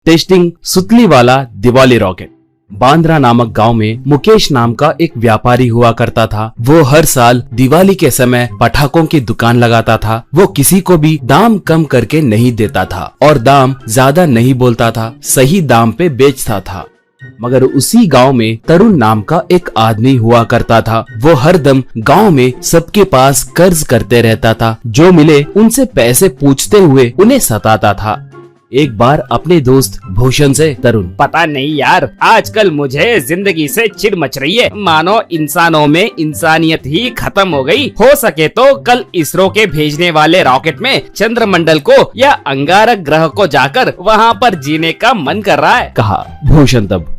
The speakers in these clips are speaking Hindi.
टेस्टिंग सुतली वाला दिवाली रॉकेट। बांद्रा नामक गांव में मुकेश नाम का एक व्यापारी हुआ करता था। वो हर साल दिवाली के समय पटाखों की दुकान लगाता था। वो किसी को भी दाम कम करके नहीं देता था और दाम ज्यादा नहीं बोलता था, सही दाम पे बेचता था। मगर उसी गांव में तरुण नाम का एक आदमी हुआ करता था। वो हरदम गांव में सबके पास कर्ज करते रहता था। जो मिले उनसे पैसे पूछते हुए उन्हें सताता था। एक बार अपने दोस्त भूषण से तरुण, पता नहीं यार, आजकल मुझे जिंदगी से चिढ़ मच रही है। मानो इंसानों में इंसानियत ही खत्म हो गई। हो सके तो कल इसरो के भेजने वाले रॉकेट में चंद्रमंडल को या अंगारक ग्रह को जाकर वहाँ पर जीने का मन कर रहा है, कहा भूषण तब।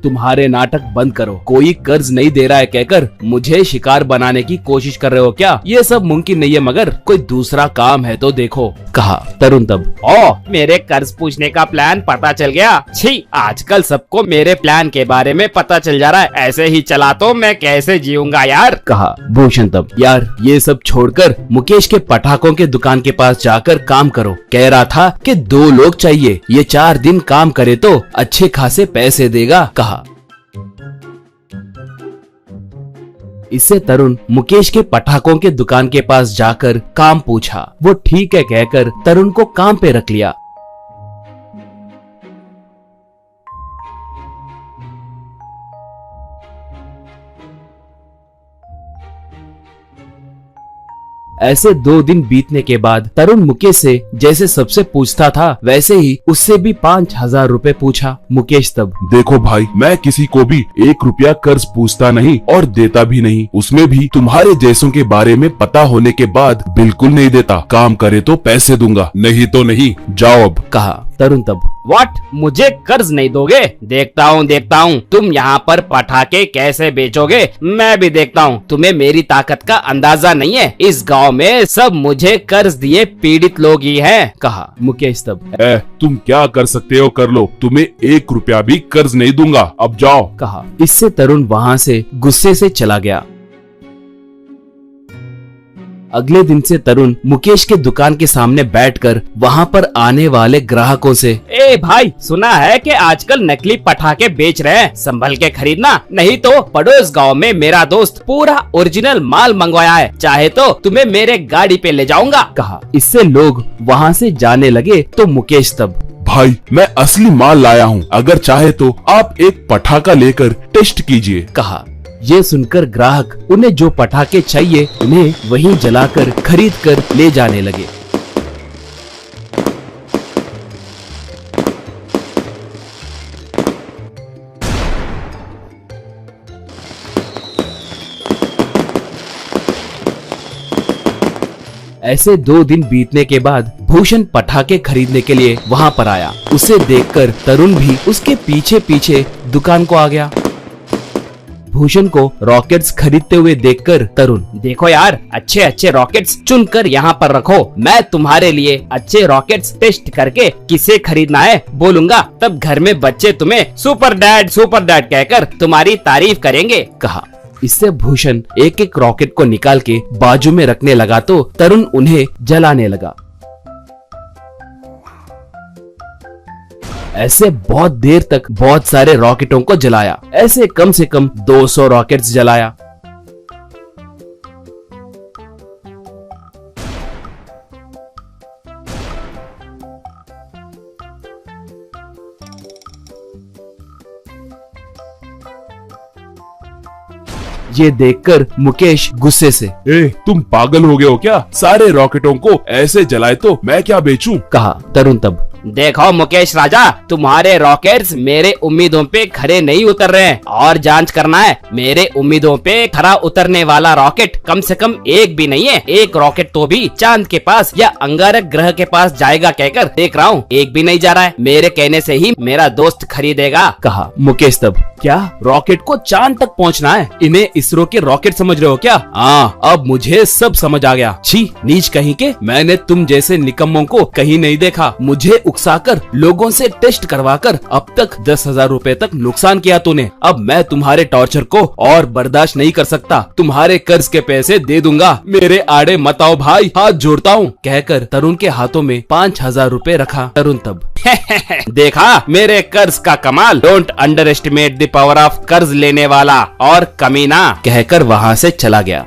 तुम्हारे नाटक बंद करो, कोई कर्ज नहीं दे रहा है कहकर मुझे शिकार बनाने की कोशिश कर रहे हो क्या? ये सब मुमकिन नहीं है, मगर कोई दूसरा काम है तो देखो, कहा तरुण तब। मेरे कर्ज पूछने का प्लान पता चल गया। छी, आजकल सबको मेरे प्लान के बारे में पता चल जा रहा है। ऐसे ही चला तो मैं कैसे जीऊंगा यार, कहा भूषण तब। यार ये सब छोड़कर मुकेश के पटाखों के दुकान के पास जाकर काम करो। कह रहा था कि 2 लोग चाहिए, ये 4 दिन काम करे तो अच्छे खासे पैसे देगा, कहा। इससे तरुण मुकेश के पटाखों के दुकान के पास जाकर काम पूछा। वो ठीक है कहकर तरुण को काम पे रख लिया। ऐसे 2 दिन बीतने के बाद तरुण मुकेश से जैसे सबसे पूछता था वैसे ही उससे भी 5,000 रुपए पूछा। मुकेश तब, देखो भाई, मैं किसी को भी 1 रुपया कर्ज पूछता नहीं और देता भी नहीं, उसमें भी तुम्हारे जैसों के बारे में पता होने के बाद बिल्कुल नहीं देता। काम करे तो पैसे दूंगा, नहीं तो नहीं, जाओ अब, कहा तरुण तब। व्हाट, मुझे कर्ज नहीं दोगे? देखता हूँ तुम यहाँ पर पटाखे कैसे बेचोगे। मैं भी देखता हूँ। तुम्हें मेरी ताकत का अंदाजा नहीं है। इस गांव में सब मुझे कर्ज दिए पीड़ित लोग ही हैं, कहा मुकेश तब। तुम क्या कर सकते हो कर लो, तुम्हें 1 रुपया भी कर्ज नहीं दूंगा, अब जाओ, कहा। इससे तरुण वहाँ से गुस्से से चला गया। अगले दिन से तरुण मुकेश के दुकान के सामने बैठकर वहाँ पर आने वाले ग्राहकों से, ए भाई, सुना है कि आजकल नकली पटाखे बेच रहे हैं, संभल के खरीदना, नहीं तो पड़ोस गांव में मेरा दोस्त पूरा ओरिजिनल माल मंगवाया है, चाहे तो तुम्हें मेरे गाड़ी पे ले जाऊंगा, कहा। इससे लोग वहाँ से जाने लगे तो मुकेश तब, भाई मैं असली माल लाया हूँ, अगर चाहे तो आप एक पटाखा लेकर टेस्ट कीजिए, कहा। ये सुनकर ग्राहक उन्हें जो पटाखे चाहिए उन्हें वहीं जलाकर खरीद कर ले जाने लगे। ऐसे 2 दिन बीतने के बाद भूषण पटाखे खरीदने के लिए वहाँ पर आया। उसे देखकर तरुण भी उसके पीछे पीछे दुकान को आ गया। भूषण को रॉकेट्स खरीदते हुए देखकर तरुण, देखो यार, अच्छे अच्छे रॉकेट्स चुनकर यहाँ पर रखो। मैं तुम्हारे लिए अच्छे रॉकेट्स टेस्ट करके किसे खरीदना है बोलूंगा, तब घर में बच्चे तुम्हें सुपर डैड कहकर तुम्हारी तारीफ करेंगे, कहा। इससे भूषण एक एक रॉकेट को निकाल के बाजू में रखने लगा तो तरुण उन्हें जलाने लगा। ऐसे बहुत देर तक बहुत सारे रॉकेटों को जलाया। ऐसे कम से कम 200 रॉकेट्स जलाया। ये देखकर मुकेश गुस्से से, तुम पागल हो गए हो क्या? सारे रॉकेटों को ऐसे जलाए तो मैं क्या बेचूं? कहा तरुण तब। देखो मुकेश राजा, तुम्हारे रॉकेट्स मेरे उम्मीदों पे खरे नहीं उतर रहे हैं और जांच करना है। मेरे उम्मीदों पे खरा उतरने वाला रॉकेट कम से कम एक भी नहीं है। एक रॉकेट तो भी चांद के पास या अंगारक ग्रह के पास जाएगा कहकर देख रहा हूँ, एक भी नहीं जा रहा है। मेरे कहने से ही मेरा दोस्त खरीदेगा, कहा मुकेश तब। क्या रॉकेट को चांद तक पहुँचना है? इन्हें इसरो के रॉकेट समझ रहे हो क्या? हाँ, अब मुझे सब समझ आ गया। छी, नीच कहीं के, मैंने तुम जैसे निकम्मों को कहीं नहीं देखा। मुझे उकसाकर लोगों से टेस्ट करवाकर अब तक 10,000 रुपए तक नुकसान किया तूने। अब मैं तुम्हारे टॉर्चर को और बर्दाश्त नहीं कर सकता, तुम्हारे कर्ज के पैसे दे दूंगा, मेरे आड़े मत आओ भाई, हाथ जोड़ता हूँ, कहकर तरुण के हाथों में 5,000 रुपए रखा। तरुण तब देखा मेरे कर्ज का कमाल, don't under estimate the power of कर्ज लेने वाला और कमीना, कहकर वहाँ से चला गया।